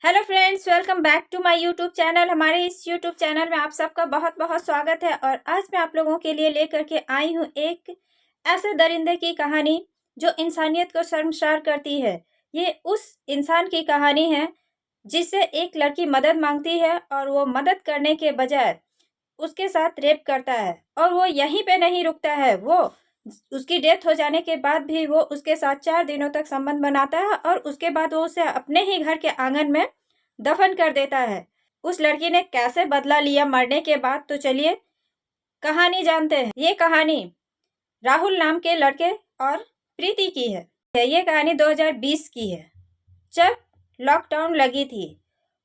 Hello friends, welcome back to my YouTube channel. हमारे इस YouTube channel में आप सबका बहुत बहुत स्वागत है। और आज मैं आप लोगों के लिए लेकर के आई हूँ एक ऐसे दरिंदे की कहानी जो इंसानियत को शर्मसार करती है। ये उस इंसान की कहानी है जिससे एक लड़की मदद मांगती है और वो मदद करने के बजाय उसके साथ रेप करता है। और वो यहीं पे नहीं रुकता है, वो उसकी डेथ हो जाने के बाद भी वो उसके साथ 4 दिनों तक संबंध बनाता है और उसके बाद वो उसे अपने ही घर के आंगन में दफन कर देता है। उस लड़की ने कैसे बदला लिया मरने के बाद, तो चलिए कहानी जानते हैं। ये कहानी राहुल नाम के लड़के और प्रीति की है। ये कहानी 2020 की है, जब लॉकडाउन लगी थी।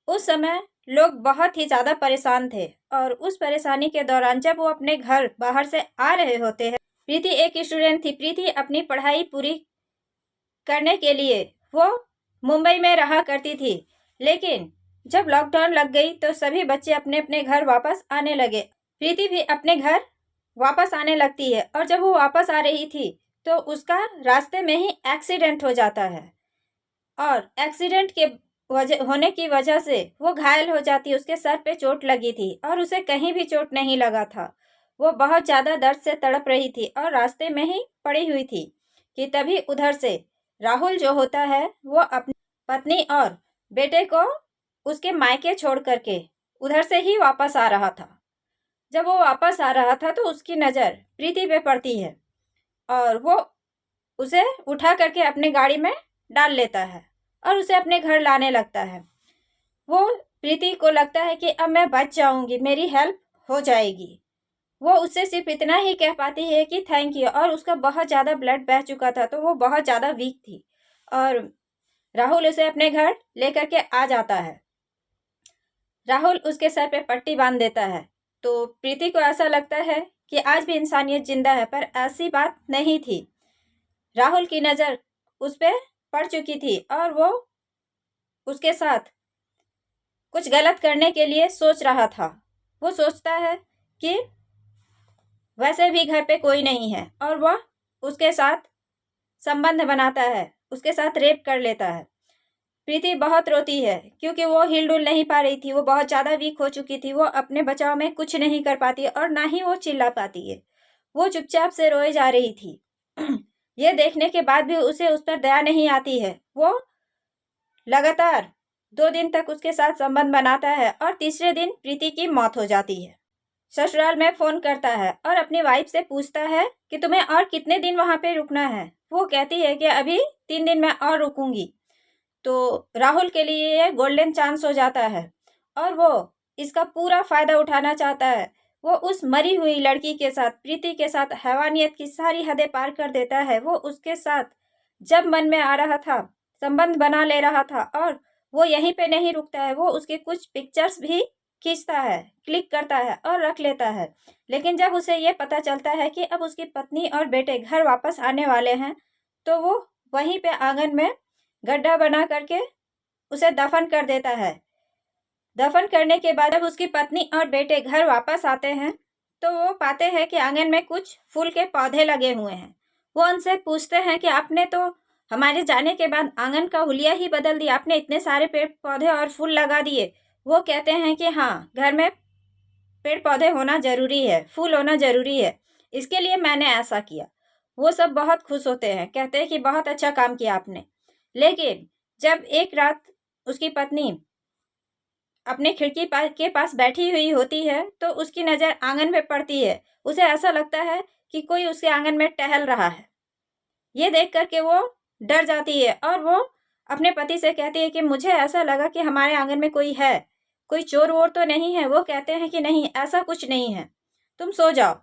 उस समय लोग बहुत ही ज़्यादा परेशान थे और उस परेशानी के दौरान जब वो अपने घर बाहर से आ रहे होते हैं, प्रीति एक स्टूडेंट थी। प्रीति अपनी पढ़ाई पूरी करने के लिए वो मुंबई में रहा करती थी। लेकिन जब लॉकडाउन लग गई तो सभी बच्चे अपने अपने घर वापस आने लगे। प्रीति भी अपने घर वापस आने लगती है और जब वो वापस आ रही थी तो उसका रास्ते में ही एक्सीडेंट हो जाता है। और एक्सीडेंट के होने की वजह से वो घायल हो जाती है। उसके सर पे चोट लगी थी और उसे कहीं भी चोट नहीं लगा था। वो बहुत ज़्यादा दर्द से तड़प रही थी और रास्ते में ही पड़ी हुई थी कि तभी उधर से राहुल जो होता है वो अपनी पत्नी और बेटे को उसके मायके छोड़ करके उधर से ही वापस आ रहा था। जब वो वापस आ रहा था तो उसकी नज़र प्रीति पे पड़ती है और वो उसे उठा करके अपने गाड़ी में डाल लेता है और उसे अपने घर लाने लगता है। वो प्रीति को लगता है कि अब मैं बच जाऊंगी, मेरी हेल्प हो जाएगी। वो उससे सिर्फ इतना ही कह पाती है कि थैंक यू। और उसका बहुत ज़्यादा ब्लड बह चुका था तो वो बहुत ज़्यादा वीक थी और राहुल उसे अपने घर लेकर के आ जाता है। राहुल उसके सर पे पट्टी बांध देता है तो प्रीति को ऐसा लगता है कि आज भी इंसानियत जिंदा है, पर ऐसी बात नहीं थी। राहुल की नज़र उस पर पड़ चुकी थी और वो उसके साथ कुछ गलत करने के लिए सोच रहा था। वो सोचता है कि वैसे भी घर पे कोई नहीं है और वह उसके साथ संबंध बनाता है, उसके साथ रेप कर लेता है। प्रीति बहुत रोती है क्योंकि वो हिलडुल नहीं पा रही थी। वो बहुत ज़्यादा वीक हो चुकी थी। वो अपने बचाव में कुछ नहीं कर पाती और ना ही वो चिल्ला पाती है। वो चुपचाप से रोए जा रही थी। ये देखने के बाद भी उसे उस पर दया नहीं आती है। वो लगातार 2 दिन तक उसके साथ संबंध बनाता है और तीसरे दिन प्रीति की मौत हो जाती है। ससुराल में फ़ोन करता है और अपनी वाइफ से पूछता है कि तुम्हें और कितने दिन वहाँ पे रुकना है। वो कहती है कि अभी 3 दिन मैं और रुकूंगी। तो राहुल के लिए ये गोल्डन चांस हो जाता है और वो इसका पूरा फ़ायदा उठाना चाहता है। वो उस मरी हुई लड़की के साथ, प्रीति के साथ हैवानियत की सारी हदें पार कर देता है। वो उसके साथ जब मन में आ रहा था संबंध बना ले रहा था और वो यहीं पे नहीं रुकता है। वो उसके कुछ पिक्चर्स भी खींचता है, क्लिक करता है और रख लेता है। लेकिन जब उसे ये पता चलता है कि अब उसकी पत्नी और बेटे घर वापस आने वाले हैं तो वो वहीं पे आंगन में गड्ढा बना करके उसे दफन कर देता है। दफन करने के बाद जब उसकी पत्नी और बेटे घर वापस आते हैं तो वो पाते हैं कि आंगन में कुछ फूल के पौधे लगे हुए हैं। वो उनसे पूछते हैं कि आपने तो हमारे जाने के बाद आंगन का हुलिया ही बदल दिया, आपने इतने सारे पेड़ पौधे और फूल लगा दिए। वो कहते हैं कि हाँ, घर में पेड़ पौधे होना ज़रूरी है, फूल होना ज़रूरी है, इसके लिए मैंने ऐसा किया। वो सब बहुत खुश होते हैं, कहते हैं कि बहुत अच्छा काम किया आपने। लेकिन जब एक रात उसकी पत्नी अपने खिड़की के पास बैठी हुई होती है तो उसकी नज़र आंगन में पड़ती है। उसे ऐसा लगता है कि कोई उसके आंगन में टहल रहा है। ये देख करके वो डर जाती है और वो अपने पति से कहती है कि मुझे ऐसा लगा कि हमारे आंगन में कोई है, कोई चोर वोर तो नहीं है। वो कहते हैं कि नहीं, ऐसा कुछ नहीं है, तुम सो जाओ।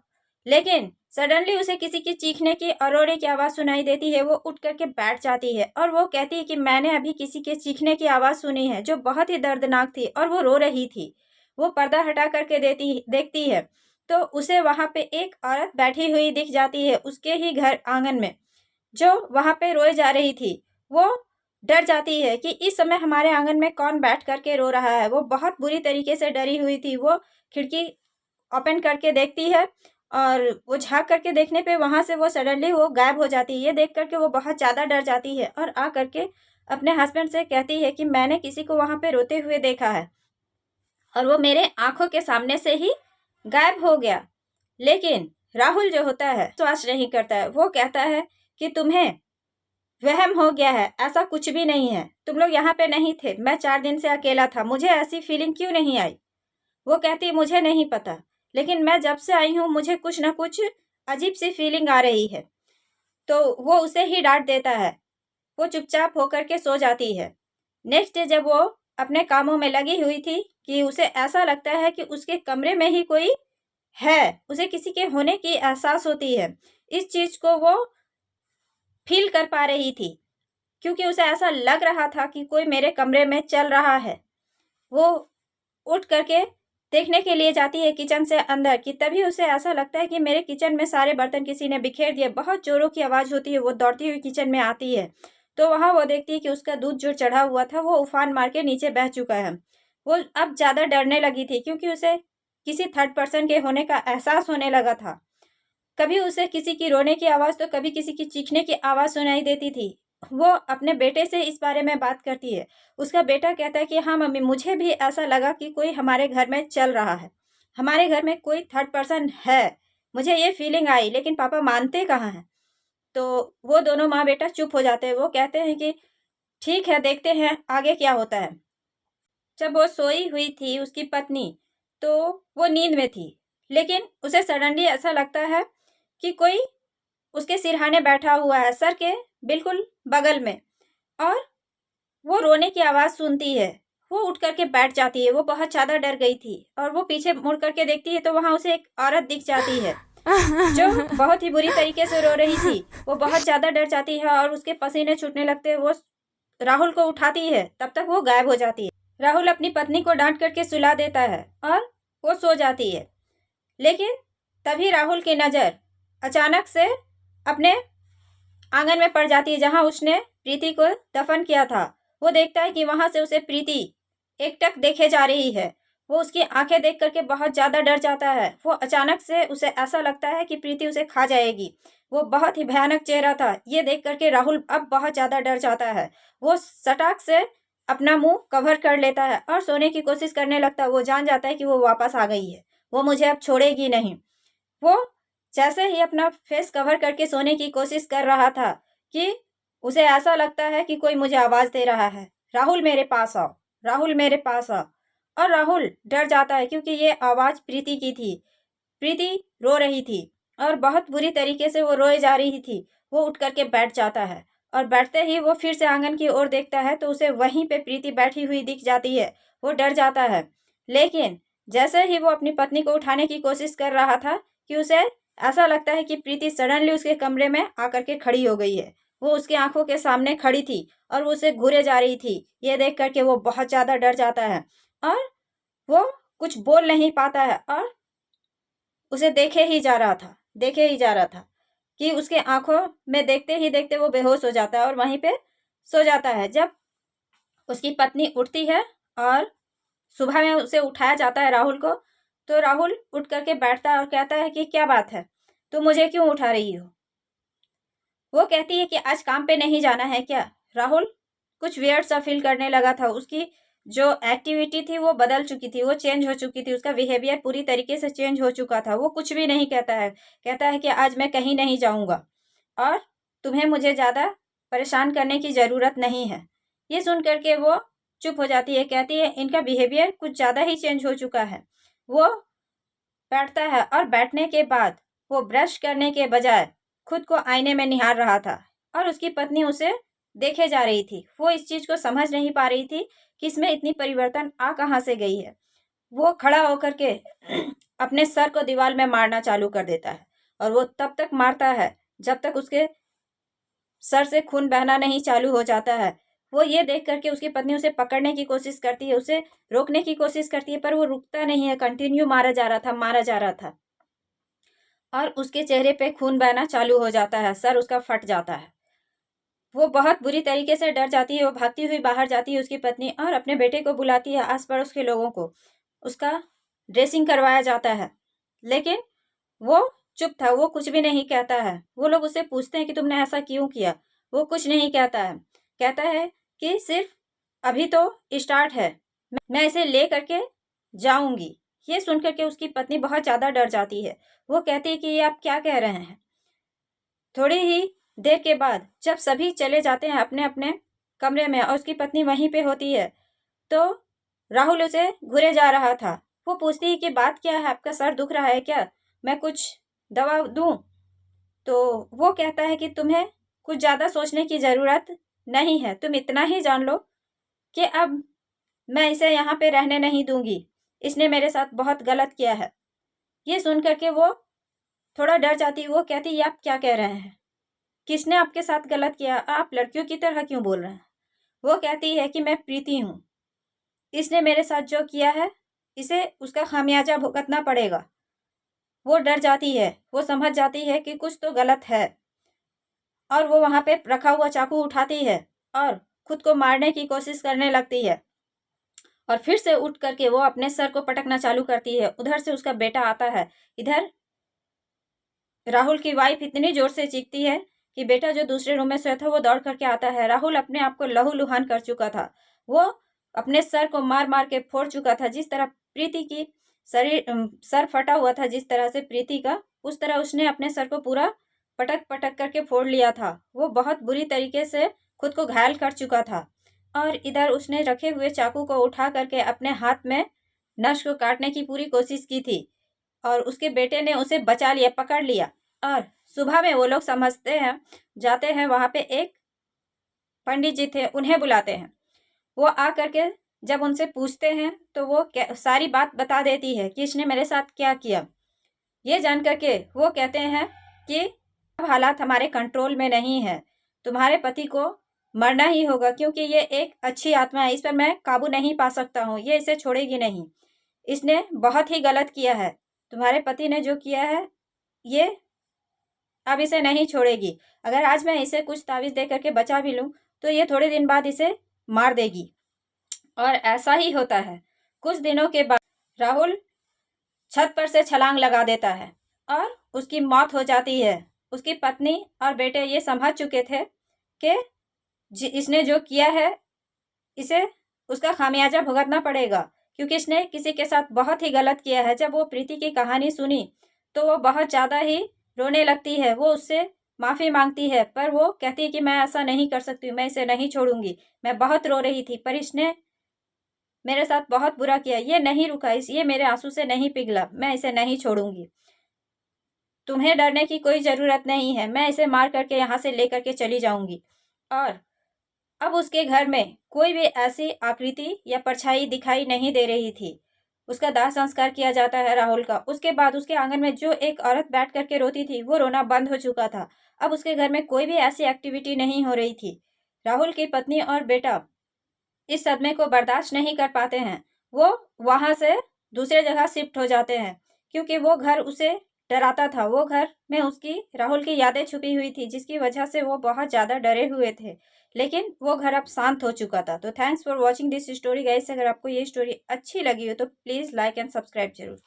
लेकिन सडनली उसे किसी की चीखने की और रोने की आवाज़ सुनाई देती है। वो उठ करके बैठ जाती है और वो कहती है कि मैंने अभी किसी के चीखने की आवाज़ सुनी है जो बहुत ही दर्दनाक थी और वो रो रही थी। वो पर्दा हटा करके देखती है तो उसे वहाँ पे एक औरत बैठी हुई दिख जाती है उसके ही घर आंगन में, जो वहाँ पे रोए जा रही थी। वो डर जाती है कि इस समय हमारे आंगन में कौन बैठ करके रो रहा है। वो बहुत बुरी तरीके से डरी हुई थी। वो खिड़की ओपन करके देखती है और वो झाँक करके देखने पे वहाँ से वो सडनली वो गायब हो जाती है। ये देख करके वो बहुत ज़्यादा डर जाती है और आ करके अपने हस्बैंड से कहती है कि मैंने किसी को वहाँ पे रोते हुए देखा है और वो मेरे आंखों के सामने से ही गायब हो गया। लेकिन राहुल जो होता है विश्वास नहीं करता है। वो कहता है कि तुम्हें वहम हो गया है, ऐसा कुछ भी नहीं है, तुम लोग यहाँ पे नहीं थे, मैं 4 दिन से अकेला था, मुझे ऐसी फीलिंग क्यों नहीं आई। वो कहती मुझे नहीं पता, लेकिन मैं जब से आई हूँ मुझे कुछ ना कुछ अजीब सी फीलिंग आ रही है। तो वो उसे ही डांट देता है। वो चुपचाप होकर के सो जाती है। नेक्स्ट डे जब वो अपने कामों में लगी हुई थी कि उसे ऐसा लगता है कि उसके कमरे में ही कोई है, उसे किसी के होने की एहसास होती है। इस चीज को वो फील कर पा रही थी क्योंकि उसे ऐसा लग रहा था कि कोई मेरे कमरे में चल रहा है। वो उठ करके देखने के लिए जाती है किचन से अंदर कि तभी उसे ऐसा लगता है कि मेरे किचन में सारे बर्तन किसी ने बिखेर दिए। बहुत जोरों की आवाज़ होती है। वो दौड़ती हुई किचन में आती है तो वहाँ वो देखती है कि उसका दूध जो चढ़ा हुआ था वो उफान मार के नीचे बह चुका है। वो अब ज़्यादा डरने लगी थी क्योंकि उसे किसी थर्ड पर्सन के होने का एहसास होने लगा था। कभी उसे किसी की रोने की आवाज़ तो कभी किसी की चीखने की आवाज़ सुनाई देती थी। वो अपने बेटे से इस बारे में बात करती है। उसका बेटा कहता है कि हाँ मम्मी, मुझे भी ऐसा लगा कि कोई हमारे घर में चल रहा है, हमारे घर में कोई थर्ड पर्सन है, मुझे ये फीलिंग आई, लेकिन पापा मानते कहाँ हैं। तो वो दोनों माँ बेटा चुप हो जाते हैं। वो कहते हैं कि ठीक है, देखते हैं आगे क्या होता है। जब वो सोई हुई थी उसकी पत्नी, तो वो नींद में थी, लेकिन उसे सडनली ऐसा लगता है कि कोई उसके सिरहाने बैठा हुआ है, सर के बिल्कुल बगल में, और वो रोने की आवाज़ सुनती है। वो उठ करके बैठ जाती है। वो बहुत ज़्यादा डर गई थी और वो पीछे मुड़ करके देखती है तो वहाँ उसे एक औरत दिख जाती है जो बहुत ही बुरी तरीके से रो रही थी। वो बहुत ज़्यादा डर जाती है और उसके पसीने छूटने लगते हैं। वो राहुल को उठाती है, तब तक वो गायब हो जाती है। राहुल अपनी पत्नी को डांट करके सुला देता है और वो सो जाती है। लेकिन तभी राहुल की नज़र अचानक से अपने आंगन में पड़ जाती है जहां उसने प्रीति को दफन किया था। वो देखता है कि वहां से उसे प्रीति एकटक देखे जा रही है। वो उसकी आंखें देख करके बहुत ज़्यादा डर जाता है। वो अचानक से उसे ऐसा लगता है कि प्रीति उसे खा जाएगी। वो बहुत ही भयानक चेहरा था। ये देख करके राहुल अब बहुत ज़्यादा डर जाता है। वो सटाक से अपना मुंह कवर कर लेता है और सोने की कोशिश करने लगता है। वो जान जाता है कि वो वापस आ गई है, वो मुझे अब छोड़ेगी नहीं। वो जैसे ही अपना फेस कवर करके सोने की कोशिश कर रहा था कि उसे ऐसा लगता है कि कोई मुझे आवाज़ दे रहा है, राहुल मेरे पास आओ, राहुल मेरे पास आओ। और राहुल डर जाता है क्योंकि ये आवाज़ प्रीति की थी। प्रीति रो रही थी और बहुत बुरी तरीके से वो रोए जा रही थी। वो उठ करके बैठ जाता है और बैठते ही वो फिर से आंगन की ओर देखता है तो उसे वहीं पे प्रीति बैठी हुई दिख जाती है। वो डर जाता है, लेकिन जैसे ही वो अपनी पत्नी को उठाने की कोशिश कर रहा था कि उसे ऐसा लगता है कि प्रीति सडनली उसके कमरे में आकर के खड़ी हो गई है। वो उसकी आंखों के सामने खड़ी थी और वो उसे घूरे जा रही थी। ये देख करके वो बहुत ज़्यादा डर जाता है और वो कुछ बोल नहीं पाता है और उसे देखे ही जा रहा था, देखे ही जा रहा था कि उसके आंखों में देखते ही देखते वो बेहोश हो जाता है और वहीं पे सो जाता है। जब उसकी पत्नी उठती है और सुबह में उसे उठाया जाता है राहुल को, तो राहुल उठ करके बैठता है और कहता है कि क्या बात है, तुम मुझे क्यों उठा रही हो। वो कहती है कि आज काम पे नहीं जाना है क्या। राहुल कुछ वियर्ड सा फील करने लगा था। उसकी जो एक्टिविटी थी वो बदल चुकी थी, वो चेंज हो चुकी थी, उसका बिहेवियर पूरी तरीके से चेंज हो चुका था। वो कुछ भी नहीं कहता है, कहता है कि आज मैं कहीं नहीं जाऊंगा और तुम्हें मुझे ज़्यादा परेशान करने की ज़रूरत नहीं है। ये सुन करके वो चुप हो जाती है, कहती है इनका बिहेवियर कुछ ज़्यादा ही चेंज हो चुका है। वो बैठता है और बैठने के बाद वो ब्रश करने के बजाय खुद को आईने में निहार रहा था और उसकी पत्नी उसे देखे जा रही थी। वो इस चीज़ को समझ नहीं पा रही थी कि इसमें इतनी परिवर्तन आ कहाँ से गई है। वो खड़ा होकर के अपने सर को दीवार में मारना चालू कर देता है और वो तब तक मारता है जब तक उसके सर से खून बहना नहीं चालू हो जाता है। वो ये देख करके उसकी पत्नी उसे पकड़ने की कोशिश करती है, उसे रोकने की कोशिश करती है, पर वो रुकता नहीं है। कंटिन्यू मारा जा रहा था, मारा जा रहा था और उसके चेहरे पे खून बहना चालू हो जाता है, सर उसका फट जाता है। वो बहुत बुरी तरीके से डर जाती है। वो भागती हुई बाहर जाती है उसकी पत्नी और अपने बेटे को बुलाती है, आस पड़ोस के लोगों को। उसका ड्रेसिंग करवाया जाता है, लेकिन वो चुप था, वो कुछ भी नहीं कहता है। वो लोग उससे पूछते हैं कि तुमने ऐसा क्यों किया, वो कुछ नहीं कहता है। कहता है कि सिर्फ अभी तो स्टार्ट है, मैं इसे ले करके जाऊंगी। ये सुन करके उसकी पत्नी बहुत ज़्यादा डर जाती है। वो कहती है कि ये आप क्या कह रहे हैं। थोड़ी ही देर के बाद जब सभी चले जाते हैं अपने अपने कमरे में और उसकी पत्नी वहीं पे होती है, तो राहुल उसे घूरे जा रहा था। वो पूछती है कि बात क्या है, आपका सर दुख रहा है क्या, मैं कुछ दवा दूं? तो वो कहता है कि तुम्हें कुछ ज़्यादा सोचने की ज़रूरत नहीं है, तुम इतना ही जान लो कि अब मैं इसे यहाँ पे रहने नहीं दूंगी, इसने मेरे साथ बहुत गलत किया है। ये सुन करके वो थोड़ा डर जाती। वो कहती ये आप क्या कह रहे हैं, किसने आपके साथ गलत किया, आप लड़कियों की तरह क्यों बोल रहे हैं? वो कहती है कि मैं प्रीति हूँ, इसने मेरे साथ जो किया है इसे उसका खामियाजा भुगतना पड़ेगा। वो डर जाती है, वो समझ जाती है कि कुछ तो गलत है और वो वहाँ पे रखा हुआ चाकू उठाती है और खुद को मारने की कोशिश करने लगती है। और फिर से उठ करके वो अपने सर को पटकना चालू करती है। उधर से उसका बेटा आता है। इधर राहुल की वाइफ इतनी जोर से चीखती है कि बेटा जो दूसरे रूम में सोया था वो दौड़ करके आता है। राहुल अपने आप को लहूलुहान कर चुका था। वो अपने सर को मार मार के फोड़ चुका था। जिस तरह प्रीति की सर फटा हुआ था, जिस तरह से प्रीति का, उस तरह उसने अपने सर को पूरा पटक पटक करके फोड़ लिया था। वो बहुत बुरी तरीके से खुद को घायल कर चुका था। और इधर उसने रखे हुए चाकू को उठा करके अपने हाथ में नस को काटने की पूरी कोशिश की थी और उसके बेटे ने उसे बचा लिया, पकड़ लिया। और सुबह में वो लोग समझते हैं, जाते हैं वहाँ पे एक पंडित जी थे, उन्हें बुलाते हैं। वो आ करके जब उनसे पूछते हैं तो वो सारी बात बता देती है कि इसने मेरे साथ क्या किया। ये जान करके वो कहते हैं कि अब हालात हमारे कंट्रोल में नहीं है, तुम्हारे पति को मरना ही होगा क्योंकि ये एक अच्छी आत्मा है, इस पर मैं काबू नहीं पा सकता हूँ, ये इसे छोड़ेगी नहीं, इसने बहुत ही गलत किया है। तुम्हारे पति ने जो किया है ये अब इसे नहीं छोड़ेगी। अगर आज मैं इसे कुछ तावीज़ दे करके बचा भी लूँ तो ये थोड़े दिन बाद इसे मार देगी। और ऐसा ही होता है। कुछ दिनों के बाद राहुल छत पर से छलांग लगा देता है और उसकी मौत हो जाती है। उसकी पत्नी और बेटे ये समझ चुके थे कि इसने जो किया है इसे उसका खामियाजा भुगतना पड़ेगा क्योंकि इसने किसी के साथ बहुत ही गलत किया है। जब वो प्रीति की कहानी सुनी तो वो बहुत ज़्यादा ही रोने लगती है। वो उससे माफ़ी मांगती है पर वो कहती है कि मैं ऐसा नहीं कर सकती, मैं इसे नहीं छोड़ूंगी। मैं बहुत रो रही थी पर इसने मेरे साथ बहुत बुरा किया, ये नहीं रुका, ये मेरे आंसू से नहीं पिघला, मैं इसे नहीं छोड़ूंगी। तुम्हें डरने की कोई ज़रूरत नहीं है, मैं इसे मार करके यहाँ से ले करके चली जाऊंगी। और अब उसके घर में कोई भी ऐसी आकृति या परछाई दिखाई नहीं दे रही थी। उसका दाह संस्कार किया जाता है राहुल का। उसके बाद उसके आंगन में जो एक औरत बैठ करके रोती थी वो रोना बंद हो चुका था। अब उसके घर में कोई भी ऐसी एक्टिविटी नहीं हो रही थी। राहुल की पत्नी और बेटा इस सदमे को बर्दाश्त नहीं कर पाते हैं। वो वहाँ से दूसरे जगह शिफ्ट हो जाते हैं क्योंकि वो घर उसे डराता था। वो घर में उसकी राहुल की यादें छुपी हुई थी जिसकी वजह से वो बहुत ज़्यादा डरे हुए थे। लेकिन वो घर अब शांत हो चुका था। तो thanks for watching this story guys. अगर आपको ये स्टोरी अच्छी लगी हो तो प्लीज़ लाइक एंड सब्सक्राइब जरूर।